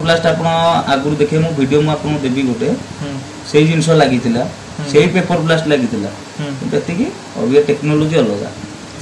Last आप आगुरी देखे मो वीडियो मु आपको देबी गोटे सेही जिंस लागितिला सेही पेपर ब्लास्ट लागितिला एतिकी अब ये टेक्नोलॉजी अलग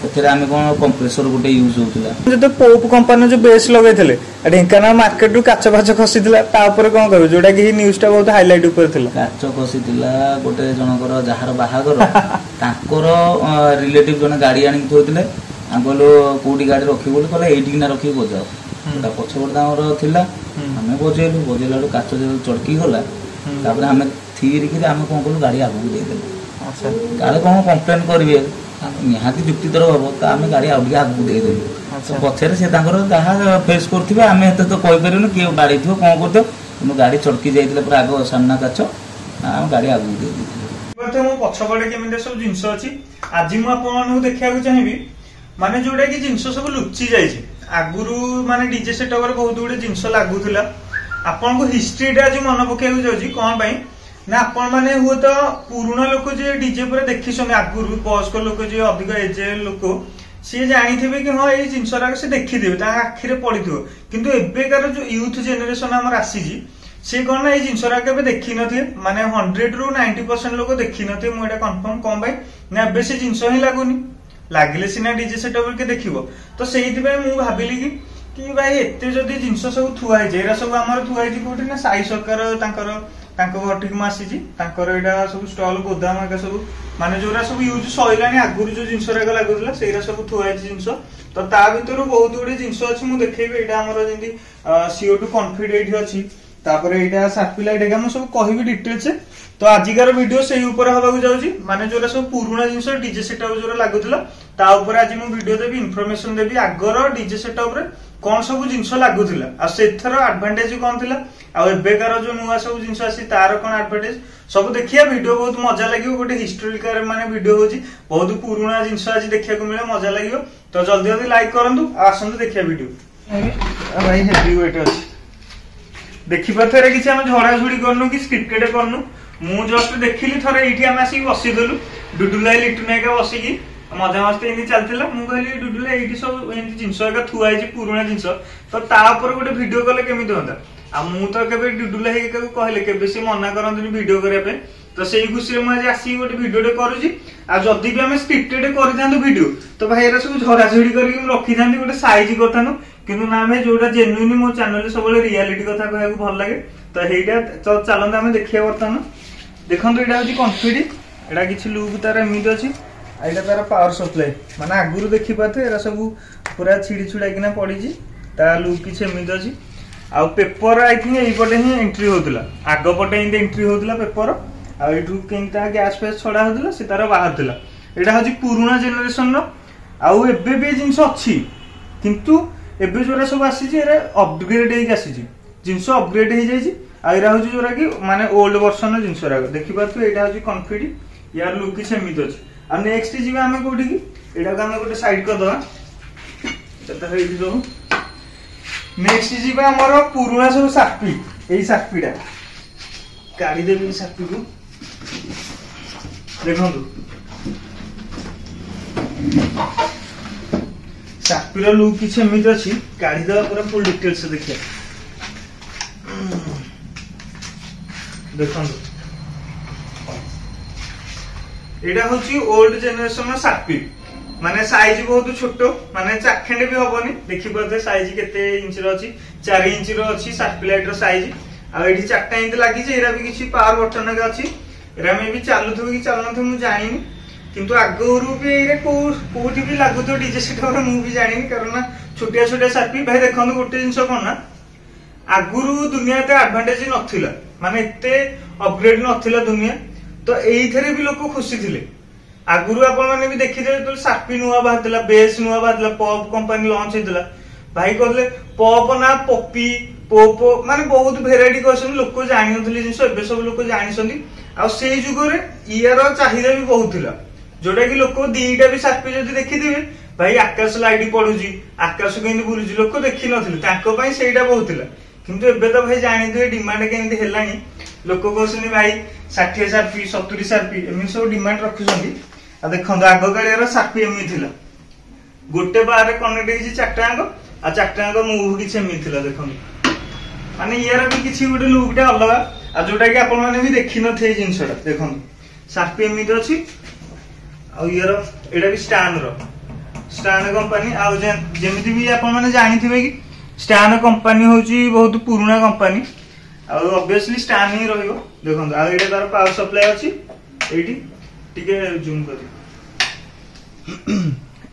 एथरे आमे कोन कंप्रेसर गोटे यूज होतिला जतो पोप कंपनी जो बेस लगैथिले ढेंकाना मार्केट रु काच भाच खसीतिला ता ऊपर कोन करू जोटा कि न्यूज़ टा बहुत हाईलाइट ऊपर थिला काच खसीतिला गोटे जनकर जहार बाहागर ताकर रिलेटिव जने गाड़ी आनी थोइतिले आगलो कोडी गाड़ी रखी बोल कहले एठी ना रखी बजाओ ता पछबड दामर थिला हमें बजेलु काच चड़की गला तापर हमें थीर कि हमें कोन कलु गाड़ी आगु दे देलु अच्छा काले कोन कंप्लेन करबे निहाती जुक्तितर हम तो आम गाड़ी आगे आगे देदेलु पछे से जहाँ फेस करते आम एत तो कहीपर किए गाड़ी थो कौन कर गाड़ी चड़की जाइए पूरा आग सामना काच आम गाड़ी आगे दे मो पछपटे केमी सब जिनस अच्छी आज मुझे देखा चाहिए माने जोड़ा कि जिनस सब लुचि जाइए आगुरी माने डीजे सेटअप बहुत गुड़े जिनस लगुला आपन को हिस्ट्रीटा आज मन पकड़ जाऊँगी कौन पाई ना आपण माने हुए तो पुराना लोक जे डीजे पर देखी आगुरी वयस्क लोक जे अधिक एज लोक सी जानी कि हाँ ये जिनसा से देखी आखिरे पड़ी किंतु एबेकार जो यूथ जेनेरेशन आमर आसी सी कौन ना ये जिनसा के देखी थे माने 100 ରୁ 90% लोक देखी थे मुझे कन्फर्म कौन पाई ना एबे से जिनस ही लगुनि लगिले सीना डीजे सेटअप के देखिबो तो सेहिति मु भाबिली कि भाई एते जदी जिनस सब थुआ एरा सब आमर थुआ कोठी ना साई सरकार तांकर घटिक आसी सब स्टल गोदाम सब माने जो सब यूज सैला आगुरी जो जिनस लगुला से सब थुआई जिनस तो ता भर बहुत गुड़े जिनस अच्छी मुझे देखेबी यहाँ जमी CO2 कन्फिड अच्छी यहाँ सार्पिलाइट सब कहि डिटेल्स तो आजिकार वीडियो से ऊपर हवा जाऊँगी माने जो सब पुराना जिनस डीजे सेटअप जो लगुला आज मुझे वीडियो देवी इनफॉरमेशन देवी आगर डीजे सेटअप रे कौन सब जिनस लगुला आडभांटेज कौन थी आबेकार जो नुआ सब जिनस आसी तार कौन एडभांटेज सब देखिए वीडियो बहुत मजा लगे गोटे हिस्टोरिकल माने वीडियो होची बहुत पुराना जिनस आज देखा मिले मजा लगे तो जल्दी जल्दी लाइक करूँ आसतु देखिए वीडियो भाई हेवी वेट अच्छी देखी पारे किसी आम झड़ाझुड़ी करनु कि स्क्रिप्टेड करनु मु जस्ट देखिली थरे ये आम आसिक बसीदेलु डुडुलाई लिटुना एका बसिकी मजा मस्ती एमती चलता मुझे कहली डुडुला ये सब एमती जिनस एका थुआई पुराना जिनस तो तापर गोटे वीडियो कले केमी होता आ मु तो केबे डुडुला कहले केबे से मना करंतनी वीडियो करबे तो सेही खुशी रे आज आसी गोटे वीडियोटे करूची आ जदी भी हम स्क्रिप्टेड करथांतु वीडियो तो भाई एरा सब झराझुड़ी करके रखी थांती गोटे साइज करथानु किंतु ना हमें जोटा जेन्युइन मो चैनल सब रियलिटी कथा कहू भल लगे तो हेटा तो चलते आम देखिए बर्तमान देखो यहाँ हूँ कन्फिड एटा किसी लुक तार एमती अच्छी यहाँ तार पावर सप्लाई माने आगुरी देखी पाते एरा सब पूरा छिड़ी छुड़ाकिना पड़ी ता लुक किसी एमती अच्छी आ पेपर आई थिंक यहीपटे ही एंट्री होता आगपटे एमती एंट्री होता पेपर आठू केमता गैस फैस छड़ा होता से तार बाहर यहाँ हूँ पुराना जेनेरेशन आउ एबे भी जिनस अच्छी किंतु एबे जोरा सब आसी अपग्रेड आसी जिनस अपग्रेड हो जाए आईरा हूँ जोरा कि माने ओल्ड वर्सन जिनस देखी पारे यहाँ हूँ कन्फिड यार लुक किसी एमती अच्छी आ नेक्स्ट जी आम कौटी की यहाँ को आम गोटे साइड करदे सब नेक्स्ट जी आमर पुराना सब सार्पी यही सार्पीटा काढ़ी देवी सार्पी को देखु सार्पीर लुक किसी एमती अच्छी काढ़ी देवा पूरा फुल डिटेल्स देखिए देखो यहाँ हूँ ओल्ड जेनेरेशन सार्पी माने साइज बहुत छोट माने चाखेंडे भी हबनी देखी पारे साइज केते इंच अच्छी 4 इंच अच्छी सार्पिलाइट साइज आठी 4टा इंच लगी एरा भी किसी पावर बटन अच्छी एरा में भी चलुथ कि चलुन मुझे जानी किंतु आगरू भी कौटी भी लगुथ डीजे सेटअप मुझे जानी कारण छोटिया छोटिया सार्पी भाई देखो गोटे जिनस कौन ना आगरू दुनिया एत एडभांटेज नाला माने एते अपग्रेड नाला दुनिया तो यही भी लोक खुशी थे आगुरी आपने भी देखिए तो सार्पी नुआ बाहर बेस नुआ बाहर पॉप कंपनी लॉन्च होता भाई कहते पॉप ना पपी पोप माने बहुत भेराइटी कहते लोक जानी जिन सब लोक जानी से जुगे यार चाहिदा भी बहुत थिला जोटा कि लोक दीटा भी सार्पी जब देखिथे भाई आकाश लाइट पड़ुची आकाश केमती बुलूची लोक देखी नथिले सेटा बहुत थिला किंतु एबे तो भाई जानी डिमांड केमती हेलानी लोक कहते भाई 60 सार्पी 70 सार्पी एमती सब डिमांड रखुଛନ୍ତି देखो आग कालियार सार्पी एमती थी गोटे बार कनेक्ट होती 4टांग आ 4टांग मुव किसी एमती थी देखो माने यार भी किसी गोटे लुकटा अलग आ जोटा कि आपण माने भी देखि न थे जिंसटा देखन शार्पी एमिति अछि आ यार एडा भी स्टान कंपनी आ जेमिति भी आपण माने जानि थिबे कि स्टान कंपनी होची बहुत पुराना कंपनी आ ऑब्वियसली स्टान ही रहइबो देखन आ एडा तार पावर सप्लाई अछि एठी टिके जूम करी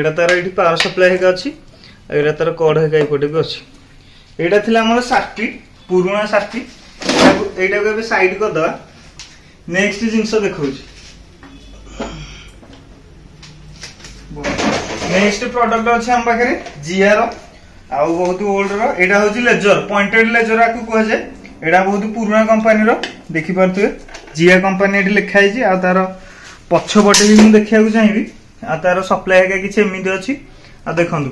एडा तार एठी पावर सप्लाई हेका अछि एडा तार कोड हेका एपटे भी अछि एडा थिला हमर सार्टी पुराना सार्टी एटा को भी साइड कर दवा नेक्स्ट जिंस देखौची नेक्स्ट प्रोडक्ट अछि हम पाखरे जीआर आ बहुत ओल्ड रो एटा होची लेजर पॉइंटेड लेजर आकु कह जाय एटा बहुत पुराना कंपनी रो देखि परथुए जीआर कंपनी एटी लिखा हिची आ तार पछ बटे भी मु देखिया को चाहिबी आ तार सप्लाई का किछ एमिति अछि आ देखंतु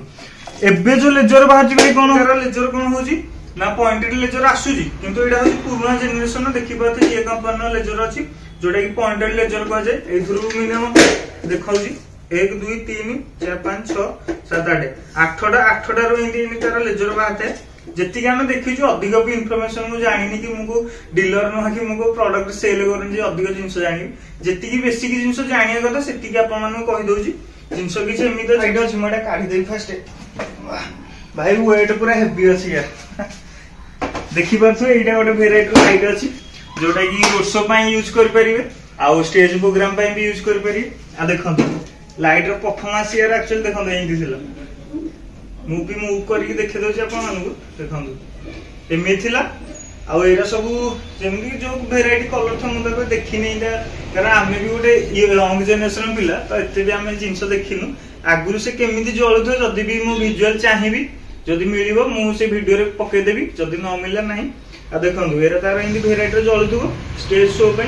एबे जो लेजर बाहर जी कोन लेजर कोन होची ना पॉइंटेड लेजर आसुची किंतु एटा होची पुराना जनरेशन देखि पाते ये कंपनी लेजर अछि जोटा कि पॉइंटेड लेजर कह जाय एथुरु मिनिमम देखाउची 1 2 3 4 5 6 7 8 8टा रो इंदी तार लेजर बाते जेति हम देखि जो अधिक भी इंफॉर्मेशन मु जानिनी कि मुको डीलर न कि मुको प्रोडक्ट सेल करन जे अधिक जिंस जानि जेति कि बेसिक जिंस जानिया कथा सेति कि आपन मानु कहि दोची जिंस कि एमितो साइड अछि मडा काढी देई फर्स्ट भाई वेट पूरा हेवी अछि यार देखि परथु एटा गोटे वेराइटी लाइट अछि जोटा कि रोड शो पई यूज कर परिबे आ स्टेज प्रोग्राम पई भी यूज कर परिबे आ देखंतु लाइट रो परफॉर्मेंस यार एक्चुअली देखंतु एंदी थिला मूवी मूव करके देखे दोची आपन मानू देखंतु एमे थिला आ एरा सब जेमि जो वेराइटी कलर छ मु तक देखि नै दा कारण आमे भी गोटे यंग जनरेशन पिला तो एते भी आमे जिंस देखिनु आगुरु से केमिति जळुथो जदी भी मु विजुअल चाहिबी जदी मिलिबो मु से वीडियो रे पके देबी जदी न मिलला नाही आ देखंतु एरा तार इंदी वेराइटी रे जळुथो स्टेज शो पे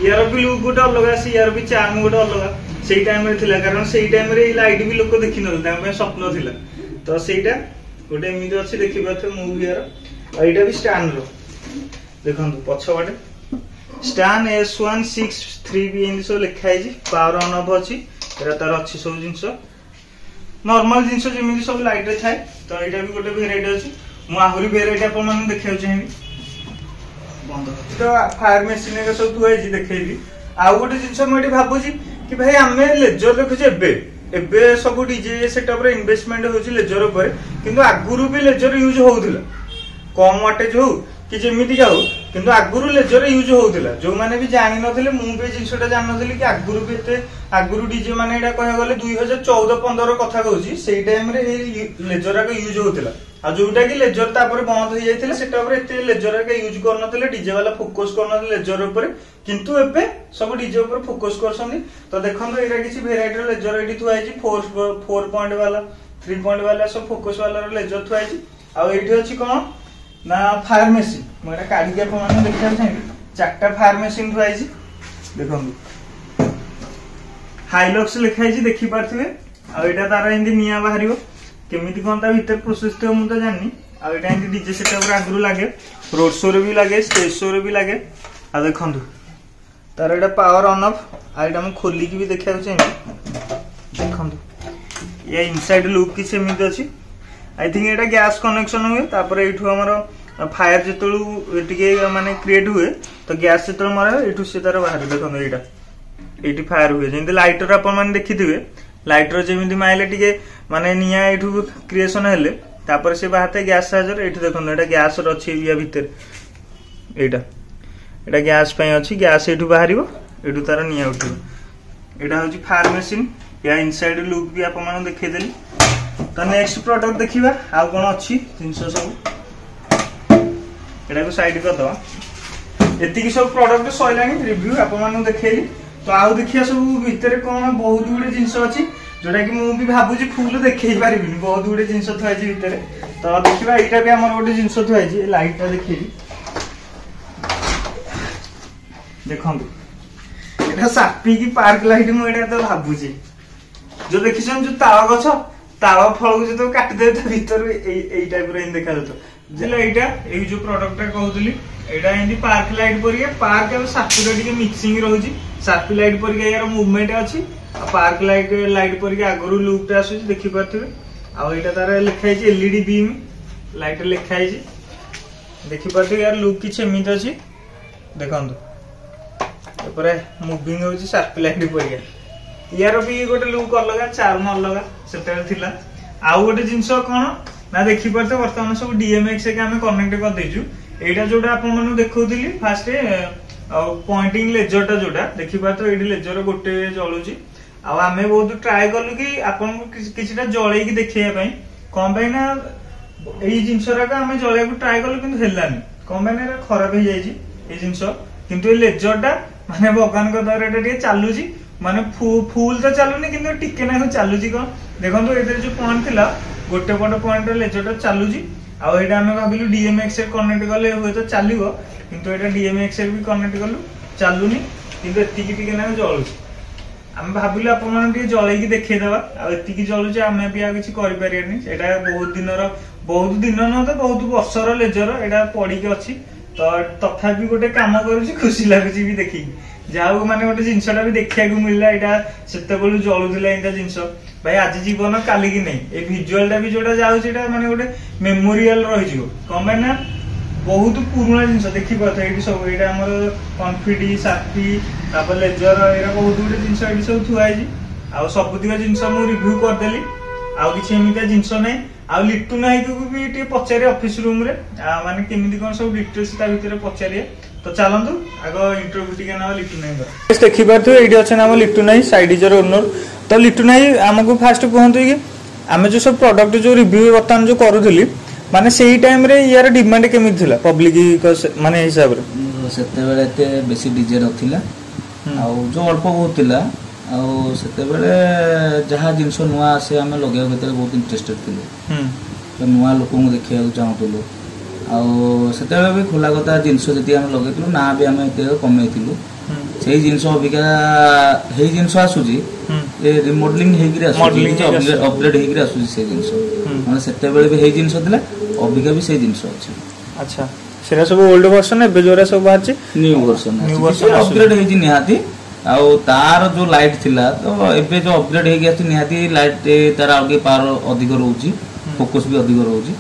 यार भी लुक गोटे अलग आसी यार भी चार्म गोटे अलग सेई टाइम रे थिला कारण सेई टाइम रे लाइट भी लोक देखि न ता पे स्वप्न थिला तो सेटा गोटे एमिति अछि देखि पाथे मूवी यार एटा भी स्टैंड रो देखंतु पछ बाटे स्टैंड S163 भी इन सो लिखा है जी पावर ऑन ऑफ अछि एरा तार अछि सब जिंस नॉर्मल जिंस जेमिति सब लाइट रे थाए तो एटा भी गोटे वेराइटी अछि मु आहुरी वेराइटी आपन मन देखियो चाहिबी बंद तो फायर मशीन के सब तुआई जी देखैली आ गोटे जिंस म एटी भाबुची कि भाई हमें लेजर देखु जे एबे सब डीजे सेटअप रे इन्वेस्टमेंट होची लेजर ऊपर किंतु आगुरु भी लेजर यूज होउथिला कम वाटेज हो कि जेमिति जाऊ किंतु आगुरु लेजर यूज होउथिला जो माने भी जानि नथिले मु भी जिंसटा जानि नथिले कि आगुरु भी एते आगुरु डीजे माने एटा कहया गले 2014-15 कथा कहूची सेई टाइम रे लेजर का यूज होउथिला आ जोटा कि लेजर तापर बंद हो जायथिले सेटा ऊपर एते लेजर का यूज कर नथिले डीजे वाला फोकस कर नथिले लेजर ऊपर किंतु एबे सब डीजे ऊपर फोकस करसंदी तो देखंदो एरा किछि वेराइटी लेजर एडी थुआई छी 4 पॉइंट वाला 3 पॉइंट वाला सब फोकस वाला लेजर थुआई छी आ एठी अछि कोन ना फायर मशीन मोटा काढी के अपन माने देखिया चाहिबी चारटा फायर मशीन थुआई छी देखंदो हाइलक्स लिखाई छी देखि पारथिबे आ एटा तारा इंदी निया बाहरियो केमिति कोन ता भीतर प्रोसेस तो मु तो जाननी आ एटा इंदी डीजे सेटअप रे आगरु लागे रोड शो रे भी लागे स्टेज शो रे भी लागे आ देखंदो तार एटा पावर ऑन ऑफ आ एटा हम खोली की भी देखिया चाहिबी देखंदो ये इनसाइड लुक की सेमिति अछि I think Etah gas connection हुए तापर एठू हमर फायर जेतळु टिके माने क्रिएट हुए तो गैस जेतळ मारे एठू से तार बाहर देखन एटा एटी फायर हुए जेंति लाइटर अपन माने देखिथिबे लाइटर जेमिति माइले टिके माने निया एठू क्रिएशन हेले तापर से बाहते गैस चार्जर एठू देखन एटा गैस र अछि या भीतर एटा गैस पय अछि गैस एठू बाहरिबो एठू तार निया उठिबो एटा होची फायर मशीन या इनसाइड लुक भी अपन माने देखै देली तो नेक्स्ट प्रोडक्ट देखिबा आ कोन अछि जिंस सब एटा को साइड कर दवा एति की सब प्रोडक्ट सइलानी रिव्यू आपन मानु देखैली तो आउ देखिया सब भीतर कोन बहुत गुडे जिंस अछि जोटा कि मु भी भाबु जी फुल देखै पारिबिनी बहुत गुडे जिंस थय जी भीतर तो देखिबा एटा भी हमर गोटे जिंस थय जी लाइट ता देखैली देखंतु एटा सापी की पार्क लाइट मु एटा तो भाबु जी जो देखिसन जो तावा गछ तावा फळ को जो काट दे त भीतर एई टाइप रे देखा जतो जेला एटा एई जो प्रोडक्ट कहउतली एटा एंदी पार्क लाइट परिया पार्क और सापी टिके मिक्सिंग रहउची सापी लाइट परिया यार मूवमेंट अछि आ पार्क लाइट परिया आगरु लुक ता आसुची देखि पारथिबे आ एटा तार लिखाई छी एलईडी बीम लाइट लिखाई छी देखिपारे यार लुक किसी एमती अच्छी देखो पूरा मुविंग हो शार्प लाइट परिया यार भी गोटे लुक अलग चार्म अलग से आउ गोटे जिनस कौन ना देखिपारे बर्तमान सब डीएमएक्स आम कनेक्ट करदेचु यहाँ जोटा आपको देखी फास्ट पॉइंटिंग लेजर जोटा देखिपारे ये लेजर गोटे जलुची आम बहुत ट्राए कलु कि आपन किसी जलैकी देखा कौन पाई ना ये जिनसराक आम जलिया ट्राए कलु कि कौन पाई खराब हो जाए जिनस किंतु लेजरटा माने भगवान द्वारा चलुची माने फुल तो चलुनी कि टिके ना चलुची कौन देखो ये जो पॉइंट थिला गोटे पट पॉइंट लेजरटा चलुची आम भाविलु डीएमएक्स कनेक्ट कले हुए तो चलो किंतु ये डीएमएक्स भी कनेक्ट कलु चलुनी किंतु एतिकी ना जलुची आम भाविलु आपन जलैकी देखा आती जलुचे आम भी आ किसी करें बहुत दिन न तो बहुत वर्षर लेजर यहाँ पड़ी अच्छी तो तथापि गोटे कम करुच्ची खुशी लगुच भी देखी जाऊ माने गोटे जिनसटा भी देखा मिलला यहाँ से जलुला यहाँ जिनस भाई आज जीवन काली की नहीं ये भिजुआलटा भी जोटा जाऊँगा माने गोटे मेमोरियल रही कौन पाई ना बहुत पुराना जिनस देखिए ये सब ये आम कनफिटी सार्पी लेजर ये बहुत गुटे जिन सब थुआई आउ सबुतिक जिनस मुझे रिव्यू करदेली आउ किसी एमती जिनस ना आ लिट्टू नायक को भी पचारे ऑफिस रूम रे माने केमिति कोन सब डिटेल्स ता भीतर पचारिए तो चलंतु आगो इंटरव्यू टिके ना लिट्टू नायक देखि पारथु एडी अछि नाम लिट्टू नायक साइड इजर ओनर तो लिट्टू नायक हमको फास्ट कहंतु कि आमे जो सब प्रोडक्ट जो रिव्यू वर्तमान जो करूथली माने सेही टाइम रे यार डिमांड केमिति थिला पब्लिक माने हिसाब रे सेते बेले एते बेसी डीजे रथिला आ जो अल्प बहुत थिला आउ से जहाँ जिनस नुआ आसे आम लगे बहुत इंटरेस्टेड थे तो नुआ लोक देखा चाहूलु आते भी खोला कथा जिनस जी आम लगे ना भी आम कमे से जिनस अबिका जिनस आसूची रिमोडलिंग अपग्रेड होकर आसूची से जिनस मैंने से भी जिनस अबिका भी से जिनस अच्छी अच्छा सेरा सब ओल्ड वर्जन एबे जोरा सब बाहर न्यू वर्जन अपग्रेड होई निहाती आउ तार जो लाइट थिला तो एबे जो अपग्रेड हो गया निहाती लाइट तार आगे पावर अधिक रोची फोकस भी अधिक रोची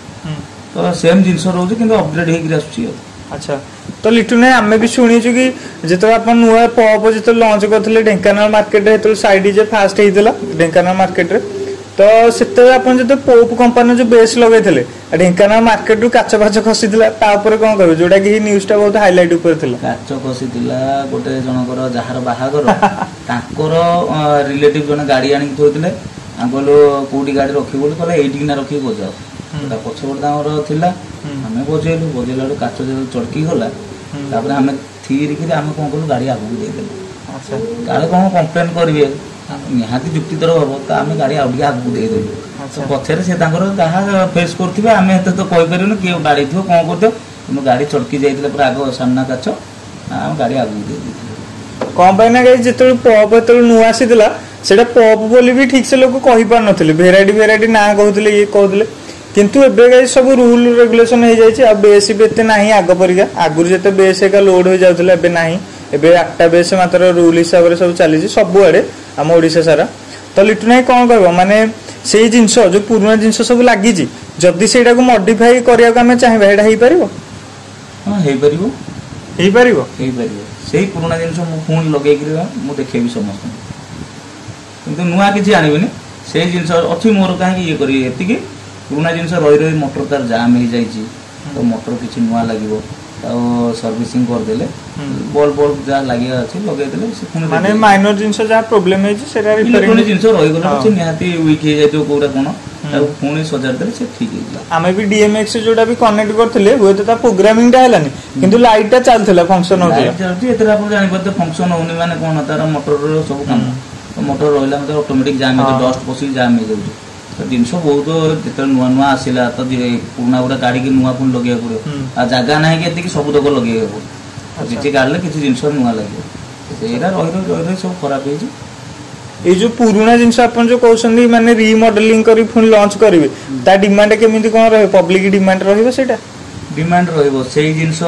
तो सेम जिनस रोची किंतु अपग्रेड होकर आसुची अच्छा तो लिट्टू ने आमे भी शुणीचु कि जेतो अपन नुआ पॉप जेतो लॉन्च करथले ढेंकानाल मार्केट रे तो साइड जे फास्ट हेइतला ढेंकानाल मार्केट रे तो सेते अपन जेतो पॉप कंपनी जो बेस लगैथले ढेंकानाल मार्केट रु काच बाच खसीतला ता ऊपर कोन करबो जोडा कि न्यूज़ टा बहुत हाईलाइट ऊपर थिला काच खसीतला गोटे जनकर जहार बाहागर ताकर रिलेटिव जने गाड़ी आनी थोइतले आगलो कोडी गाड़ी रखी बोल कहले एठी ना रखी बजाओ ता पछवर दामर थिला हमें बजेलु काच जो चड़की गला तापर हमें थीर कि आम कोन कलु गाड़ी आगु दे देलु अच्छा काले कोन कंप्लेन करिवे निहाती जुक्तितर हम तो आम गाड़ी आगे आगे देदेलु पछे से जहाँ फेस करेंगे आम एत तो कहीपर किए गाड़ी थो कौन कर गाड़ी चड़की जाइए पूरा आग सामना काच आम गाड़ी आगे दे कौन पाई ना जो पप जो नुआ आसीला से पप बोली भी ठीक से लोग कही पार नथिले भेराइटी ना कहते ये कहते किंतु एबे सब रूल रेगुलेशन हो जाए बेस भी एत ना आग परिका आगुरी जिते बेस एक लोड हो जाता है ना एबे 8टा बेस मात्र रूल हिसाब से सब चली सबुआड़े आम ओडिशा सारा तो लिट्टू नायक कौन कह माने से जिनस जो पुराना जिनस सब लगी जदि से मॉडिफाई करने चाहिए एटा हो पार हाँ हो पार से पुराना जिनस पुणी लगे मुझे देखेबी समस्त किंतु नुआ किसी आनबी से जिनस अच्छी मोर कहीं ये करी पुराना जिनस रही मोटर तार जाम हो जाए तो मोटर किसी नुआ लगे सर्विसिंग करदेले बल्ब बल्ब जहाँ लगे अच्छे लगे माने माइनर जिनस जहाँ प्रॉब्लम है सेटा रिपेयरिंग जिनस रही गला अच्छे निहाती वीक हो जाय तो कोरा कोन ताऊ पुणी सजाड़ देले से ठीक है आमे भी डीएमएक्स जोटा भी कनेक्ट करथिले होय तो ता प्रोग्रामिंग टा हलानी किंतु लाइट टा चलथला फंक्शन होथला चलती एतरा आपण जानि पते फंक्शन होनी माने कोन तार मोटर रो सब काम तो मोटर रहला मतलब ऑटोमेटिक जाम हो डस्ट पसी जाम हो जाउछ तो जिनस बहुत जो नुआ नुआ आसला तो पुराना गुड़ा गाड़ी की नुआ पुणी लगे पड़ो जगह ना कि सब तक लगे पड़ो किसी गाड़े किसी जिनस नुआ लगे रही सब खराब ये जो पुराना जिनस आपन जो कहउछन्दी माने रीमॉडलिंग करी पुणी लॉन्च करिवे ता डिमांड केमिति कोन रहे पब्लिक डिमांड रहइबो सेटा डिमांड रहिबो सेही जिनस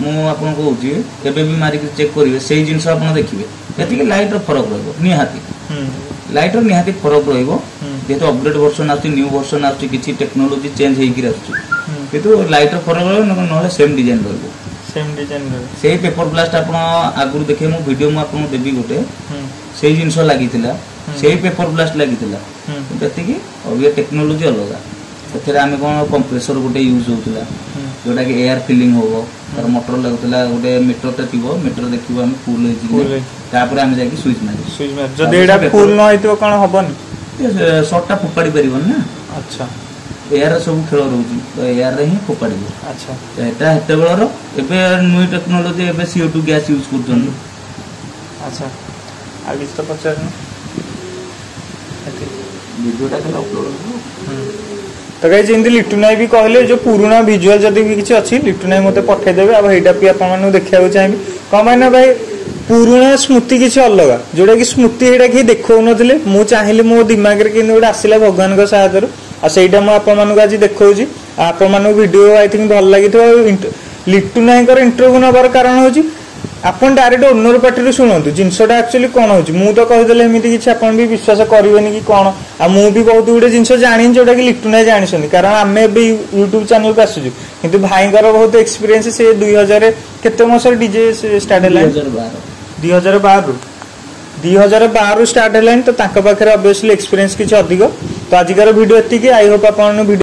मु आपन कहउची एबे भी मारी चेक करिवे सेही जिनस आपन देखिबे एतिके लाइट रो फरक रहइबो निहाती लाइट रो निहाती फरक रहइबो जेतो अपग्रेड वर्जन आछि न्यू वर्जन आछि किछि टेक्नोलॉजी चेंज हेकि आछि କିନ୍ତୁ ଲାଇଟର ଫରକ ରହିବ ନହେଲେ ସେମ୍ ଡିଜାଇନ ରହିବ। सेम डिजाइन रे सेही पेपर ब्लास्ट आपण आगुर देखे मो वीडियो मु आपन देबी गोटे सेही जिंस लागितिला सेही पेपर ब्लास्ट लागितिला जति कि अब ये टेक्नोलॉजी अलग एथरे आमे कोन कंप्रेसर गोटे यूज होतला जोटा कि एयर फिलिंग होबो तार मोटर लागतला गोटे मीटर ते थिबो मीटर देखिबो हम फुल हे तापर आमे जाकी स्विच मारी जदि एडा फुल न होइतो कोन हबनी शॉर्ट टा फुपाडी परिबन ना। अच्छा एयर सब खेल रहउची तो एयर रे ही फुपाडी। अच्छा एटा हेते बेलर एबे न्यू टेक्नोलॉजी एबे CO2 गैस यूज करछन। अच्छा आगे तो पचार न वीडियोटा के अपलोड तो गाइस जेंति लिट्टू नाई भी कहले जो पुराना विजुअल जदी भी किछि अछि लिट्टू नाई मते पठे देबे अब हेटा पि आपन मानु देखिया चाहिबी कमाइना भाई पुराना स्मृति किछि अलगा जोडा कि स्मृति हेटा कि देखौ नथिले मु चाहिले मो दिमाग रे कि ओडा आसिला भगवान को सहायता आ सेटा मु आपन मानु आज देखौजी आपन मानु वीडियो आई थिंक भल लागिथो लिट्टू नाई कर इंटरव्यू नबार कारण होजी आपन डायरेक्ट ओनर पार्टी शुणु जिनसटा एक्चुअली कौन हो तो कहीदेले एमती किसी आपन भी विश्वास करेनि कि कौन आ मु भी बहुत गुटे जिनस जानी जोटा कि लिट्टू नाई जानी कारण आम यूट्यूब चैनल को आसुचु किंतु भाईकर बहुत एक्सपीरियंस से 2000 केते मसर डीजे स्टार्ट है 2012 स्टार्ट है तो तांका पाखरे ऑब्वियसली एक्सपीरियंस किछि अधिक तो आजिकार वीडियो एतिकी आई होप आपन वीडियो